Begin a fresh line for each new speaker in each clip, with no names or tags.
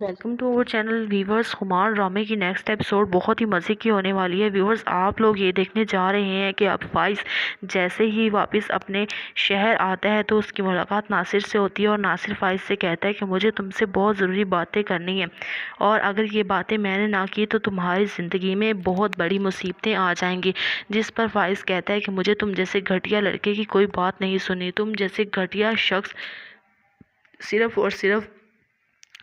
Welcome to our channel viewers. Humayun ड्रामे की next episode बहुत ही मज़े की होने वाली है। व्यूवर्स, आप लोग ये देखने जा रहे हैं कि अब फाइज जैसे ही वापस अपने शहर आता है तो उसकी मुलाकात नासिर से होती है और नासिर फाइज से कहता है कि मुझे तुमसे बहुत ज़रूरी बातें करनी है और अगर ये बातें मैंने ना की तो तुम्हारी ज़िंदगी में बहुत बड़ी मुसीबतें आ जाएंगी। जिस पर फाइज कहता है कि मुझे तुम जैसे घटिया लड़के की कोई बात नहीं सुनी। तुम जैसे घटिया शख्स सिर्फ़ और सिर्फ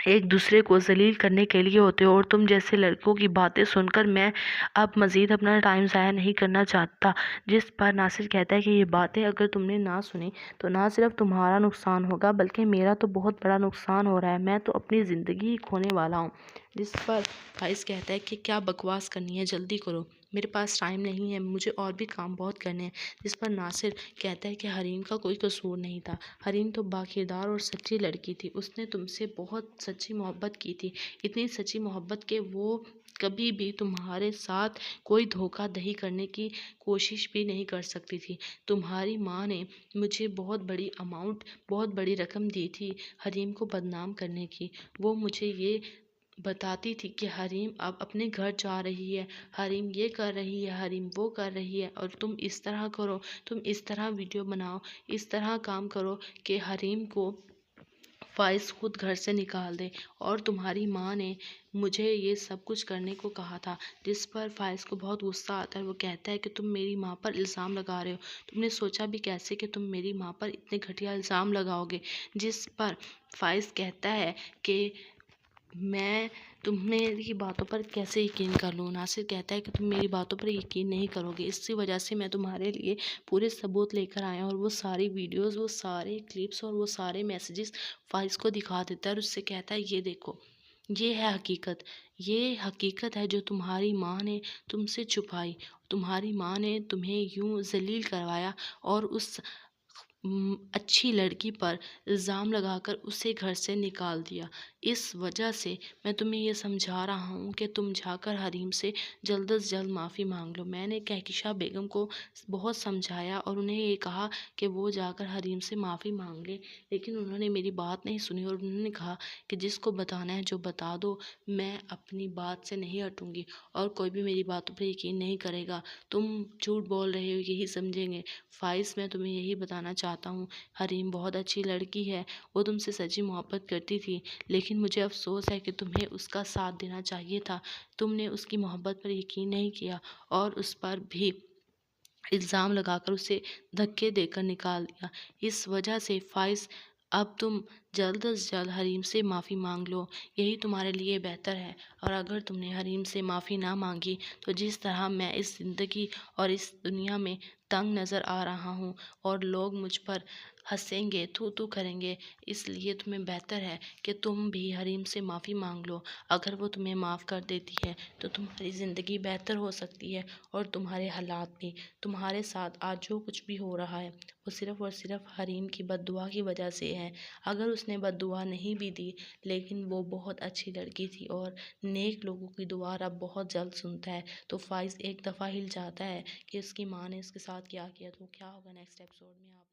एक दूसरे को जलील करने के लिए होते हो और तुम जैसे लड़कों की बातें सुनकर मैं अब मज़ीद अपना टाइम ज़ाया नहीं करना चाहता। जिस पर नासिर कहता है कि ये बातें अगर तुमने ना सुनी तो ना सिर्फ तुम्हारा नुकसान होगा बल्कि मेरा तो बहुत बड़ा नुकसान हो रहा है, मैं तो अपनी ज़िंदगी ही खोने वाला हूँ। जिस पर फाइज कहता है कि क्या बकवास करनी है, जल्दी करो, मेरे पास टाइम नहीं है, मुझे और भी काम बहुत करने हैं। जिस पर नासिर कहता है कि हरीम का कोई कसूर नहीं था, हरीम तो बाकिरदार और सच्ची लड़की थी, उसने तुमसे बहुत सच्ची मोहब्बत की थी, इतनी सच्ची मोहब्बत कि वो कभी भी तुम्हारे साथ कोई धोखाधड़ी करने की कोशिश भी नहीं कर सकती थी। तुम्हारी माँ ने मुझे बहुत बड़ी रकम दी थी हरीम को बदनाम करने की। वो मुझे ये बताती थी कि हरीम अब अपने घर जा रही है, हरीम ये कर रही है, हरीम वो कर रही है और तुम इस तरह करो, तुम इस तरह वीडियो बनाओ, इस तरह काम करो कि हरीम को फ़ाइज़ खुद घर से निकाल दे। और तुम्हारी माँ ने मुझे ये सब कुछ करने को कहा था। जिस पर फ़ाइज़ को बहुत गुस्सा आता है। वो कहता है कि तुम मेरी माँ पर इल्ज़ाम लगा रहे हो, तुमने सोचा भी कैसे कि तुम मेरी माँ पर इतने घटिया इल्ज़ाम लगाओगे। जिस पर फ़ाइज़ कहता है कि मैं तुम्हारी बातों पर कैसे यकीन कर लूँ। नासिर कहता है कि तुम मेरी बातों पर यकीन नहीं करोगे, इसी वजह से मैं तुम्हारे लिए पूरे सबूत लेकर आया और वो सारी वीडियोस, वो सारे क्लिप्स और वो सारे मैसेजेस फाइज को दिखा देता है और उससे कहता है ये देखो, ये है हकीकत, ये हकीकत है जो तुम्हारी माँ ने तुमसे छुपाई। तुम्हारी माँ ने तुम्हें यूं जलील करवाया और उस अच्छी लड़की पर इल्ज़ाम लगाकर उसे घर से निकाल दिया। इस वजह से मैं तुम्हें ये समझा रहा हूँ कि तुम जाकर हरीम से जल्द जल्द माफ़ी मांग लो। मैंने कहकिशा बेगम को बहुत समझाया और उन्हें ये कहा कि वो जाकर हरीम से माफ़ी मांग ले, लेकिन उन्होंने मेरी बात नहीं सुनी और उन्होंने कहा कि जिसको बताना है जो बता दो, मैं अपनी बात से नहीं हटूँगी और कोई भी मेरी बातों पर यकीन नहीं करेगा। तुम झूठ बोल रहे हो यही समझेंगे। फ़ाइज़, मैं तुम्हें यही बताना चाहता हूँ, हरीम बहुत अच्छी लड़की है, वो तुमसे सच्ची मोहब्बत करती थी, लेकिन मुझे अफ़सोस है कि तुम्हें उसका साथ देना चाहिए था। तुमने उसकी मोहब्बत पर यकीन नहीं किया और उस पर भी इल्ज़ाम लगाकर उसे धक्के देकर निकाल दिया। इस वजह से फ़ाइज़, अब तुम जल्द से जल्द हरीम से माफ़ी मांग लो, यही तुम्हारे लिए बेहतर है। और अगर तुमने हरीम से माफ़ी ना मांगी तो जिस तरह मैं इस ज़िंदगी और इस दुनिया में तंग नज़र आ रहा हूँ और लोग मुझ पर हंसेंगे, थू थू करेंगे, इसलिए तुम्हें बेहतर है कि तुम भी हरीम से माफ़ी मांग लो। अगर वो तुम्हें माफ़ कर देती है तो तुम्हारी ज़िंदगी बेहतर हो सकती है और तुम्हारे हालात भी। तुम्हारे साथ आज जो कुछ भी हो रहा है वो सिर्फ़ और सिर्फ हरीम की बद्दुआ की वजह से है। अगर उसने बद्दुआ नहीं भी दी, लेकिन वो बहुत अच्छी लड़की थी और नेक लोगों की दुआ रब बहुत जल्द सुनता है। तो फ़ाइज़ एक दफ़ा हिल जाता है कि उसकी माँ ने उसके साथ क्या किया। तो क्या होगा नेक्स्ट एपिसोड में आप